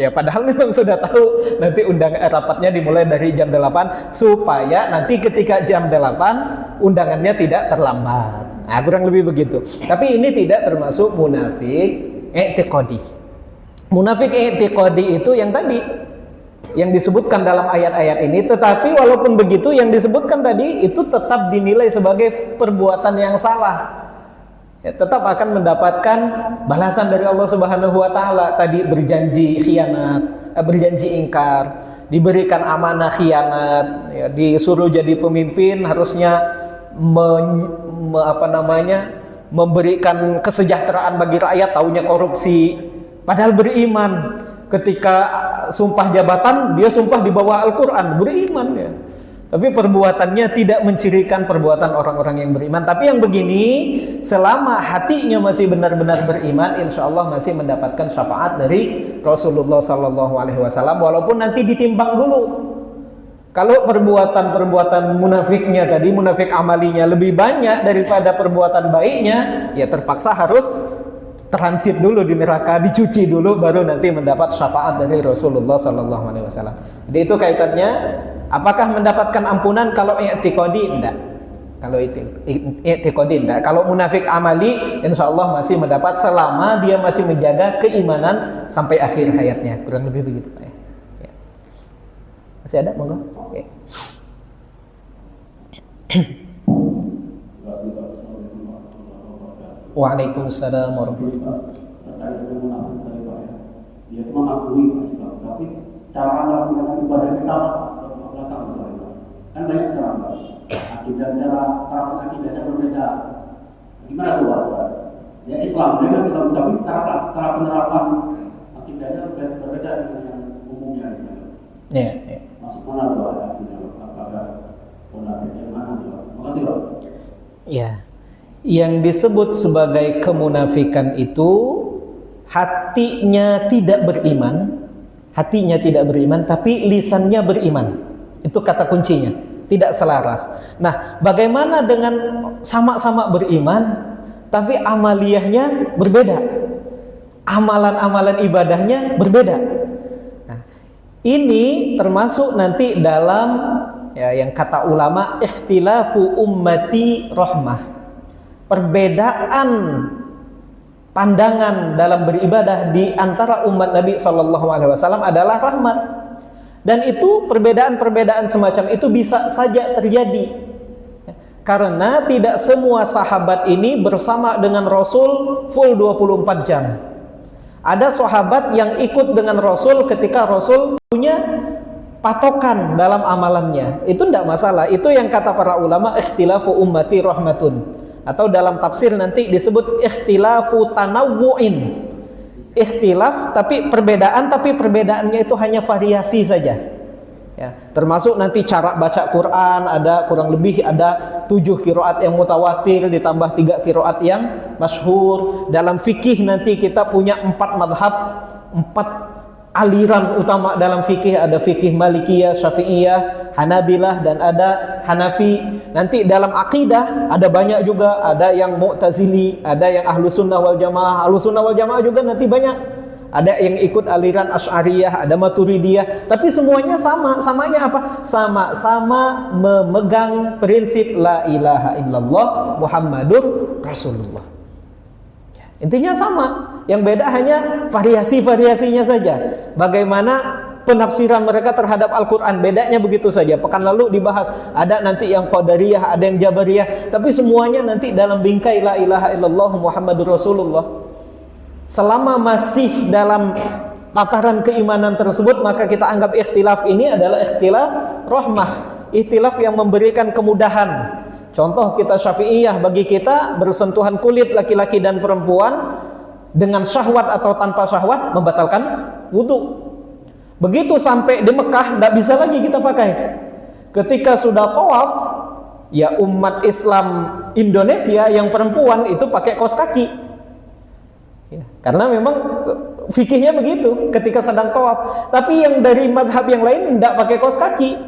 Ya, padahal memang sudah tahu nanti rapatnya dimulai dari jam 8 supaya nanti ketika jam 8 undangannya tidak terlambat. Nah, kurang lebih begitu. Tapi ini tidak termasuk munafik i'tiqadi. Munafik i'tiqadi itu yang tadi yang disebutkan dalam ayat-ayat ini, tetapi walaupun begitu yang disebutkan tadi itu tetap dinilai sebagai perbuatan yang salah. Ya, tetap akan mendapatkan balasan dari Allah Subhanahu wa Ta'ala. Tadi berjanji khianat, berjanji ingkar, diberikan amanah khianat, ya, disuruh jadi pemimpin harusnya memberikan kesejahteraan bagi rakyat, taunya korupsi. Padahal beriman. Ketika sumpah jabatan, dia sumpah di bawah Al-Quran, beriman ya. Tapi perbuatannya tidak mencirikan perbuatan orang-orang yang beriman. Tapi yang begini, selama hatinya masih benar-benar beriman, insya Allah masih mendapatkan syafaat dari Rasulullah SAW. Walaupun nanti ditimbang dulu. Kalau perbuatan-perbuatan munafiknya tadi, munafik amalinya lebih banyak daripada perbuatan baiknya, ya terpaksa harus transit dulu di neraka, dicuci dulu, baru nanti mendapat syafaat dari Rasulullah SAW. Jadi itu kaitannya, apakah mendapatkan ampunan kalau i'tiqadi? Enggak. Kalau i'tiqadi enggak. Kalau munafik amali, insya Allah masih mendapat selama dia masih menjaga keimanan sampai akhir hayatnya. Kurang lebih begitu, Pak. Ya. Masih ada, monggo. Oke. Waalaikumsalam warahmatullahi wabarakatuh. Terkait dengan munafik tadi Pak ya, dia itu mengakui Islam, tapi cara melaksanakan ibadahnya sama belakang misalnya. Kan banyak sekarang Pak, akidah cara akidahnya berbeda. Gimana tuh Pak? Ya Islam, dia kan Islam, tapi cara penerapan akidahnya berbeda dengan yang umumnya misalnya. Iya. Masuk mana tuh akidah? Apakah munafik yang mana tuh? Makasih Pak. Ya. Yang disebut sebagai kemunafikan itu hatinya tidak beriman, tapi lisannya beriman. Itu kata kuncinya, tidak selaras. Nah, bagaimana dengan sama-sama beriman tapi amaliyahnya berbeda, amalan-amalan ibadahnya berbeda? Nah, ini termasuk nanti dalam yang kata ulama ikhtilafu ummati rahmah. Perbedaan pandangan dalam beribadah di antara umat Nabi SAW adalah rahmat, dan itu perbedaan-perbedaan semacam itu bisa saja terjadi karena tidak semua sahabat ini bersama dengan Rasul full 24 jam. Ada sahabat yang ikut dengan Rasul ketika Rasul punya patokan dalam amalannya, itu tidak masalah. Itu yang kata para ulama ikhtilafu ummati rahmatun, atau dalam tafsir nanti disebut ikhtilafu tanawwu'in. Ikhtilaf tapi perbedaannya itu hanya variasi saja. Ya, termasuk nanti cara baca Quran, ada kurang lebih ada 7 qiraat yang mutawatir ditambah 3 qiraat yang masyhur. Dalam fikih nanti kita punya 4 madhab, 4 aliran utama dalam fikih, ada fikih Malikiyah, Syafi'iyah, Hanabilah, dan ada Hanafi. Nanti dalam akidah ada banyak juga, ada yang Mu'tazili, ada yang Ahlus Sunnah wal Jamaah. Ahlus Sunnah wal Jamaah juga nanti banyak. Ada yang ikut aliran Asy'ariyah, ada Maturidiyah, tapi semuanya samanya apa? Sama-sama memegang prinsip la ilaha illallah Muhammadur Rasulullah. Intinya sama, yang beda hanya variasi-variasinya saja. Bagaimana penafsiran mereka terhadap Al-Quran, bedanya begitu saja. Pekan lalu dibahas, ada nanti yang Qadariyah, ada yang Jabariyah, tapi semuanya nanti dalam bingkai la ilaha illallah Muhammadur Rasulullah. Selama masih dalam tataran keimanan tersebut, maka kita anggap ikhtilaf ini adalah ikhtilaf rahmah, ikhtilaf yang memberikan kemudahan. Contoh kita Syafi'iyah, bagi kita bersentuhan kulit laki-laki dan perempuan dengan syahwat atau tanpa syahwat membatalkan wudu. Begitu sampai di Mekah tidak bisa lagi kita pakai. Ketika sudah tawaf, ya umat Islam Indonesia yang perempuan itu pakai kaos kaki. Ya, karena memang fikihnya begitu ketika sedang tawaf. Tapi yang dari madhab yang lain tidak pakai kaos kaki.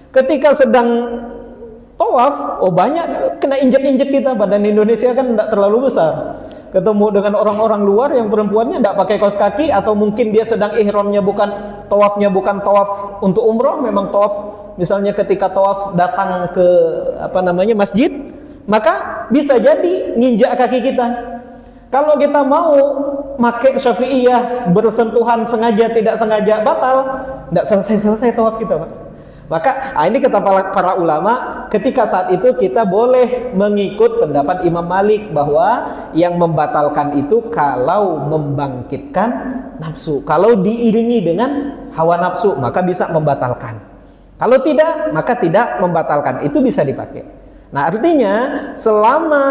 Ketika sedang tawaf, banyak kena injek-injek kita. Badan Indonesia kan tidak terlalu besar. Ketemu dengan orang-orang luar yang perempuannya tidak pakai kaos kaki, atau mungkin dia sedang ihramnya tawafnya bukan tawaf untuk umroh, memang tawaf misalnya ketika tawaf datang ke masjid, maka bisa jadi nginjak kaki kita. Kalau kita mau pakai Syafi'iyah, bersentuhan sengaja tidak sengaja batal, tidak selesai tawaf kita, Pak. Maka ini kata para ulama, ketika saat itu kita boleh mengikut pendapat Imam Malik bahwa yang membatalkan itu kalau membangkitkan nafsu. Kalau diiringi dengan hawa nafsu, maka bisa membatalkan. Kalau tidak, maka tidak membatalkan. Itu bisa dipakai. Nah, artinya selama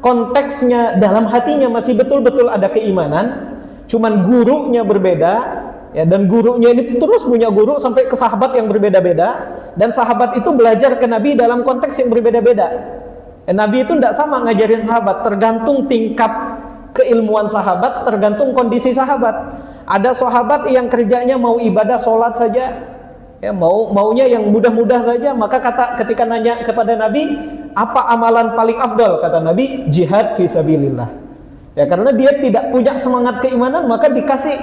konteksnya dalam hatinya masih betul-betul ada keimanan, cuman gurunya berbeda, ya, dan gurunya ini terus punya guru sampai ke sahabat yang berbeda-beda, dan sahabat itu belajar ke Nabi dalam konteks yang berbeda-beda. Nabi itu tidak sama ngajarin sahabat, tergantung tingkat keilmuan sahabat, tergantung kondisi sahabat. Ada sahabat yang kerjanya mau ibadah sholat saja, Ya, maunya yang mudah-mudah saja. Maka ketika nanya kepada Nabi, apa amalan paling afdal? Kata Nabi, jihad fisabilillah. Ya, karena dia tidak punya semangat keimanan, maka dikasih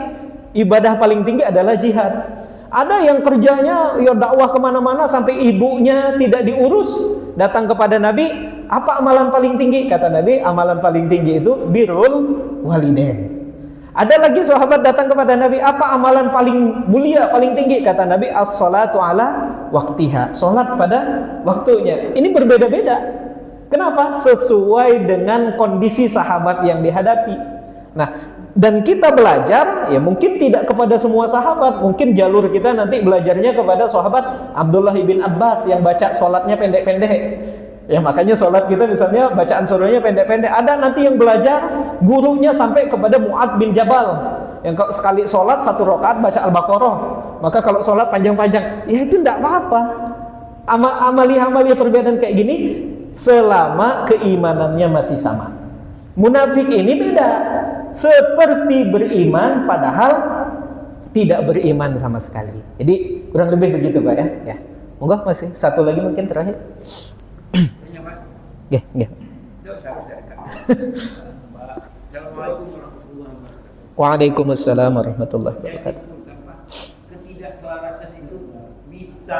ibadah paling tinggi adalah jihad. Ada yang kerjanya ya dakwah kemana-mana sampai ibunya tidak diurus, datang kepada Nabi, apa amalan paling tinggi? Kata Nabi, amalan paling tinggi itu birrul walidain. Ada lagi sahabat datang kepada Nabi, apa amalan paling mulia, paling tinggi? Kata Nabi, as-salatu ala waktiha, salat pada waktunya. Ini berbeda-beda. Kenapa? Sesuai dengan kondisi sahabat yang dihadapi. Nah, dan kita belajar, ya mungkin tidak kepada semua sahabat, mungkin jalur kita nanti belajarnya kepada sahabat Abdullah bin Abbas yang baca sholatnya pendek-pendek. Ya makanya sholat kita misalnya bacaan surahnya pendek-pendek. Ada nanti yang belajar gurunya sampai kepada Mu'adz bin Jabal, yang kalau sekali sholat 1 rakaat baca Al-Baqarah. Maka kalau sholat panjang-panjang, ya itu tidak apa-apa. Amalia perbedaan kayak gini selama keimanannya masih sama. Munafik ini beda, seperti beriman padahal tidak beriman sama sekali. Jadi kurang lebih begitu Pak ya. Ya. Monggo masih satu lagi mungkin terakhir. Ya. Waalaikumsalam warahmatullahi wabarakatuh. Ketidakselarasan itu bisa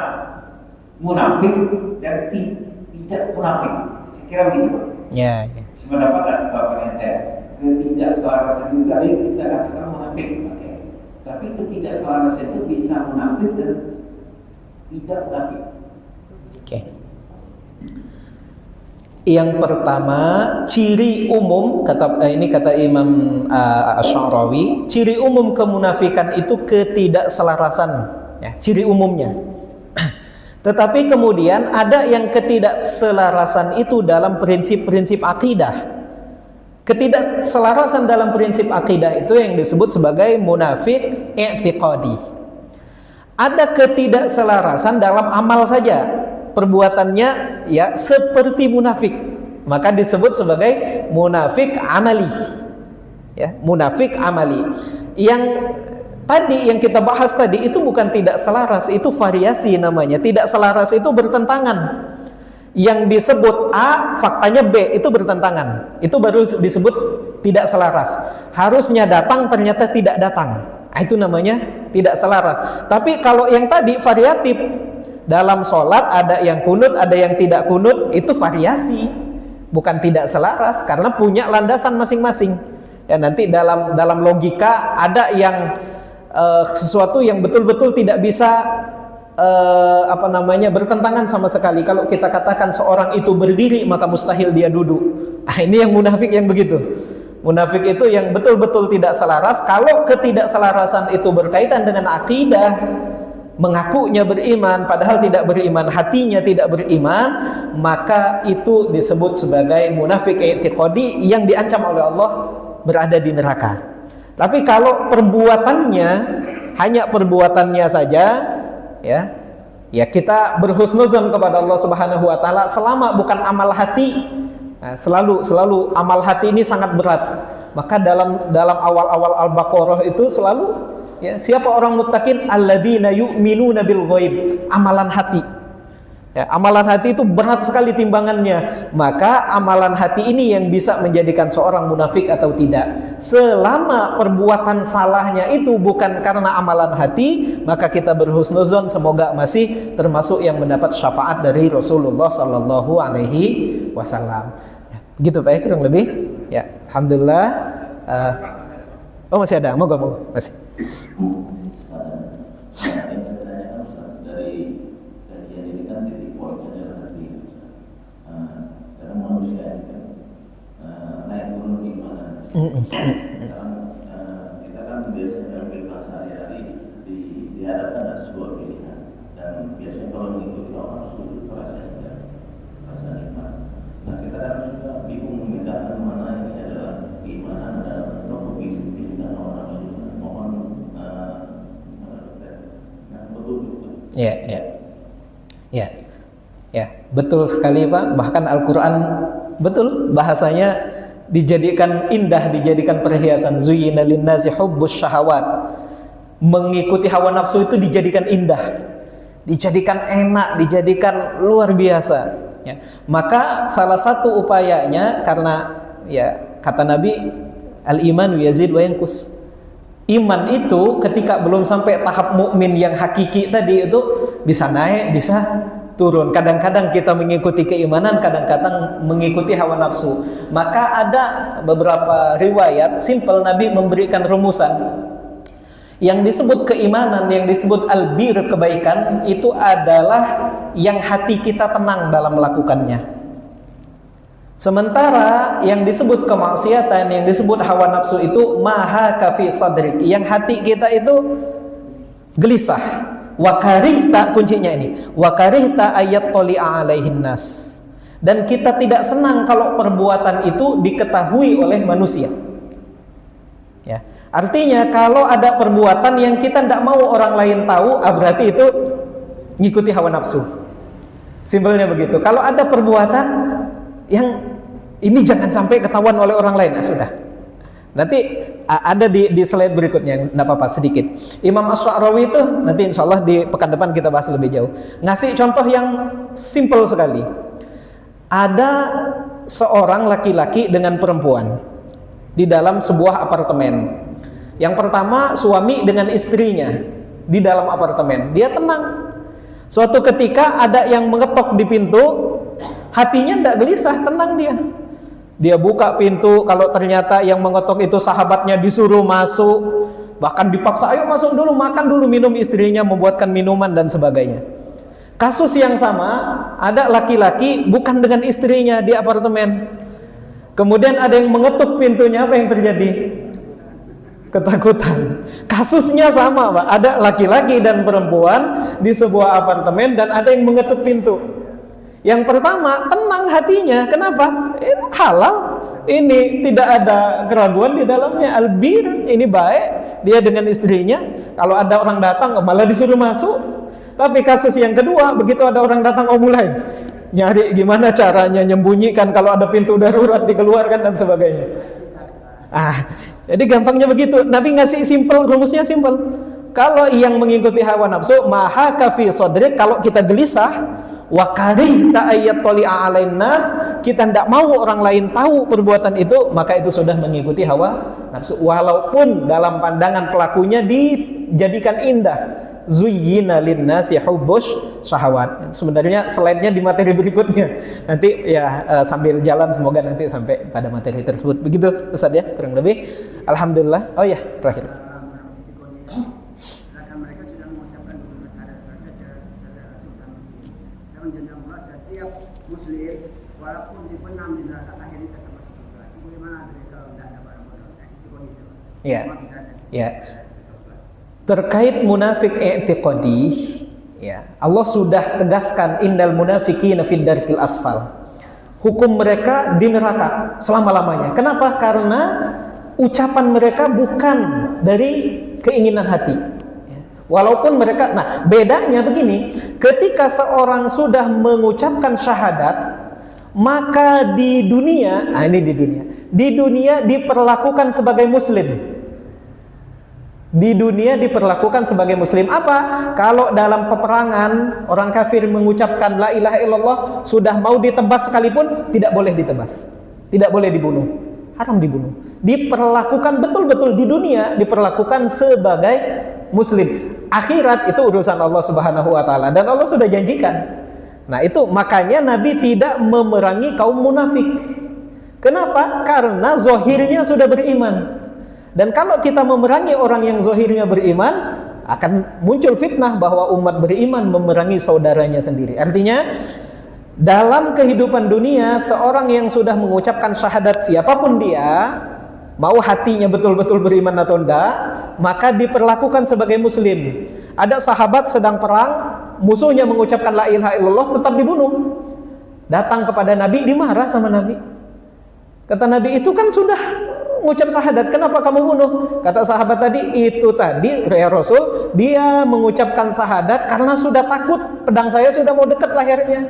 munafik dan tidak munafik. Saya kira begitu Pak. Ya. Sependapat Bapak saya. Ketidakselarasan itu tadi kita katakan munafik, ya. Tapi ketidakselarasan itu bisa munafik dan tidak munafik. Oke. Yang pertama, ciri umum ini kata Imam Asy'arawi, ciri umum kemunafikan itu ketidakselarasan, ya, ciri umumnya. Tetapi kemudian ada yang ketidakselarasan itu dalam prinsip-prinsip akidah. Ketidakselarasan dalam prinsip akidah itu yang disebut sebagai munafik i'tiqadi. Ada ketidakselarasan dalam amal saja, perbuatannya ya seperti munafik, maka disebut sebagai munafik amali. Ya, munafik amali. Yang tadi yang kita bahas tadi itu bukan tidak selaras, itu variasi namanya. Tidak selaras itu bertentangan. Yang disebut A, faktanya B, itu bertentangan. Itu baru disebut tidak selaras. Harusnya datang, ternyata tidak datang. Nah, itu namanya tidak selaras. Tapi kalau yang tadi variatif, dalam sholat ada yang kunut, ada yang tidak kunut, itu variasi, bukan tidak selaras, karena punya landasan masing-masing. Ya, nanti dalam logika ada yang sesuatu yang betul-betul tidak bisa bertentangan sama sekali. Kalau kita katakan seorang itu berdiri, maka mustahil dia duduk. Nah, ini yang munafik yang begitu. Munafik itu yang betul-betul tidak selaras. Kalau ketidakselarasan itu berkaitan dengan akidah, mengakunya beriman padahal tidak beriman, hatinya tidak beriman, maka itu disebut sebagai munafik i'tiqadi yang diancam oleh Allah berada di neraka. Tapi kalau perbuatannya hanya perbuatannya saja, ya kita berhusnuzon kepada Allah Subhanahu wa taala selama bukan amal hati. Nah, selalu amal hati ini sangat berat. Maka dalam awal-awal Al-Baqarah itu selalu, ya, siapa orang muttaqin? Alladzina yu'minuna bil ghaib, amalan hati. Ya, amalan hati itu berat sekali timbangannya. Maka amalan hati ini yang bisa menjadikan seorang munafik atau tidak. Selama perbuatan salahnya itu bukan karena amalan hati, maka kita berhusnuzon semoga masih termasuk yang mendapat syafaat dari Rasulullah sallallahu alaihi wasallam. Ya, gitu Pak, kurang lebih. Ya, alhamdulillah. Oh masih ada, moga masih. Dari kajian ini kan titik poinnya adalah hati. Karena manusia ini kan naik turun di mana. Kita kan biasanya dalam kehidupan sehari-hari dihadapkan dengan sebuah pilihan, dan biasanya kalau mengikuti orang sudah rasa nikmat. Nah, kita kan suka bingung membedakan mana ini adalah keimanan dan kebisingan orang sunnah. Mohon Ya, betul sekali Pak. Bahkan Al-Quran betul bahasanya dijadikan indah, dijadikan perhiasan. Zuyyina linnasi hubbus syahawat. Mengikuti hawa nafsu itu dijadikan indah. dijadikan enak, dijadikan luar biasa. Ya. Maka salah satu upayanya, karena ya kata Nabi, al-iman yazid wa yanqus. Iman itu ketika belum sampai tahap mukmin yang hakiki tadi itu bisa naik, bisa turun. Kadang-kadang kita mengikuti keimanan, kadang-kadang mengikuti hawa nafsu. Maka ada beberapa riwayat simple Nabi memberikan rumusan. Yang disebut keimanan, yang disebut albir, kebaikan, itu adalah yang hati kita tenang dalam melakukannya. Sementara yang disebut kemaksiatan, yang disebut hawa nafsu itu maha kafi sadrik, yang hati kita itu gelisah. Wakarihta, kuncinya ini, wakarihta ayat toli'a alaihin nas. Dan kita tidak senang kalau perbuatan itu diketahui oleh manusia. Ya. Artinya kalau ada perbuatan yang kita tidak mau orang lain tahu, berarti itu ngikuti hawa nafsu. Simpelnya begitu. Kalau ada perbuatan yang ini jangan sampai ketahuan oleh orang lain, sudah. Nanti ada di slide berikutnya, tidak apa-apa sedikit. Imam Ash-Sha'rawi itu nanti insya Allah di pekan depan kita bahas lebih jauh. Ngasih contoh yang simple sekali. Ada seorang laki-laki dengan perempuan di dalam sebuah apartemen. Yang pertama, suami dengan istrinya di dalam apartemen. Dia tenang. Suatu ketika ada yang mengetok di pintu, hatinya tidak gelisah, tenang dia. Dia buka pintu, kalau ternyata yang mengetok itu sahabatnya, disuruh masuk, bahkan dipaksa, ayo masuk dulu, makan dulu, minum, istrinya membuatkan minuman dan sebagainya. Kasus yang sama, ada laki-laki bukan dengan istrinya di apartemen. Kemudian ada yang mengetuk pintunya, apa yang terjadi? Ketakutan. Kasusnya sama, Pak. Ada laki-laki dan perempuan di sebuah apartemen dan ada yang mengetuk pintu. Yang pertama, tenang hatinya. Kenapa? Halal. Ini tidak ada keraguan di dalamnya. Albir, ini baik. Dia dengan istrinya. Kalau ada orang datang, malah disuruh masuk. Tapi kasus yang kedua, begitu ada orang datang, mulai nyari gimana caranya nyembunyikan kalau ada pintu darurat dikeluarkan dan sebagainya. Jadi gampangnya begitu. Nabi ngasih simple, rumusnya simple. Kalau yang mengikuti hawa nafsu, maha kafi sodrik, kalau kita gelisah, wakarih ta'ayyat toli'a alain nas, kita tidak mau orang lain tahu perbuatan itu, maka itu sudah mengikuti hawa nafsu. Walaupun dalam pandangan pelakunya dijadikan indah. Zuyyina linnasi hubbus syahawat. Sebenarnya slide-nya di materi berikutnya. Nanti ya sambil jalan semoga nanti sampai pada materi tersebut. Begitu Ustaz ya, kurang lebih. Alhamdulillah. Oh ya, terakhir. Mereka sudah mengucapkan syahadat, mereka secara langsung muslim. Setiap muslim walaupun dibenam di neraka akhirnya tetap masuk surga. Itu bagaimana kalau tidak ada barang-barang istiqomah itu? Iya. Iya. Terkait munafik i'tiqadi, ya, Allah sudah tegaskan innal munafiqina fid darkil asfal. Hukum mereka di neraka selama-lamanya. Kenapa? Karena ucapan mereka bukan dari keinginan hati. Walaupun mereka, bedanya begini, ketika seorang sudah mengucapkan syahadat, maka di dunia, di dunia diperlakukan sebagai muslim. Di dunia diperlakukan sebagai muslim. Apa? Kalau dalam peperangan orang kafir mengucapkan la ilaha illallah, sudah mau ditebas sekalipun tidak boleh ditebas, tidak boleh dibunuh, haram dibunuh. Diperlakukan betul-betul di dunia diperlakukan sebagai muslim. Akhirat itu urusan Allah Subhanahu wa taala dan Allah sudah janjikan. Nah, itu makanya Nabi tidak memerangi kaum munafik. Kenapa? Karena zahirnya sudah beriman. Dan kalau kita memerangi orang yang zahirnya beriman, akan muncul fitnah bahwa umat beriman memerangi saudaranya sendiri. Artinya, dalam kehidupan dunia, seorang yang sudah mengucapkan syahadat siapapun dia, mau hatinya betul-betul beriman atau tidak, maka diperlakukan sebagai muslim. Ada sahabat sedang perang, musuhnya mengucapkan la ilaha illallah, tetap dibunuh. Datang kepada Nabi, dimarah sama Nabi. Kata Nabi, itu kan sudah mengucap syahadat, kenapa kamu bunuh? Kata sahabat tadi, itu tadi ya Rasul, dia mengucapkan syahadat karena sudah takut pedang saya sudah mau dekat lehernya.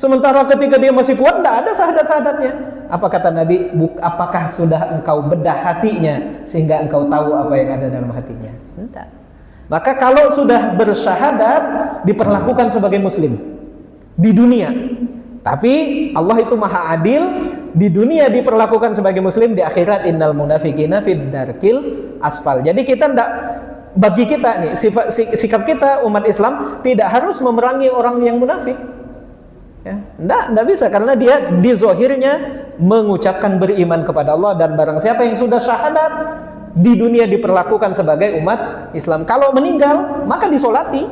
Sementara ketika dia masih kuat, tidak ada syahadat-syahadatnya. Apa kata Nabi? Apakah sudah engkau bedah hatinya sehingga engkau tahu apa yang ada dalam hatinya? Tidak. Maka kalau sudah bersyahadat diperlakukan sebagai muslim di dunia. Tapi Allah itu maha adil, di dunia diperlakukan sebagai muslim, di akhirat innal munafiqina fid darkil asfal. Jadi kita enggak, bagi kita nih sikap kita umat Islam tidak harus memerangi orang yang munafik. Ya, enggak bisa, karena dia di zahirnya mengucapkan beriman kepada Allah, dan barang siapa yang sudah syahadat di dunia diperlakukan sebagai umat Islam. Kalau meninggal maka disolati,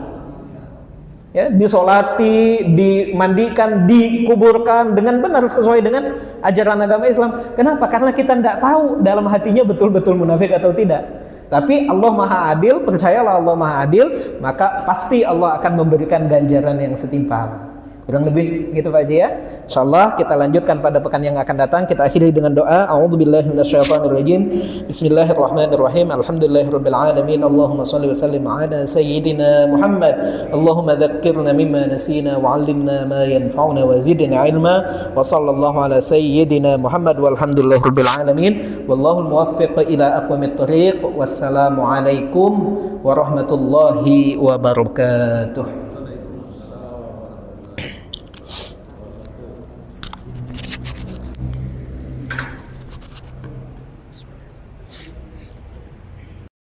ya, disolati, dimandikan, dikuburkan dengan benar sesuai dengan ajaran agama Islam. Kenapa? Karena kita tidak tahu dalam hatinya betul-betul munafik atau tidak. Tapi Allah maha adil, percayalah Allah maha adil, maka pasti Allah akan memberikan ganjaran yang setimpal. Kurang lebih gitu Pak Haji ya. Insyaallah kita lanjutkan pada pekan yang akan datang. Kita akhiri dengan doa. A'udzubillahi minasyaitonirrajim. Bismillahirrahmanirrahim. Alhamdulillahirabbil alamin. Allahumma shalli wa sallim ala sayyidina Muhammad. Allahumma dzakkirna mimma nasina wa 'allimna ma yanfa'una wa zidna 'ilma. Wa sallallahu ala sayyidina Muhammad walhamdulillahirabbil alamin. Wallahul muwaffiq ila aqwamit thoriq. Wassalamu alaikum warahmatullahi wabarakatuh.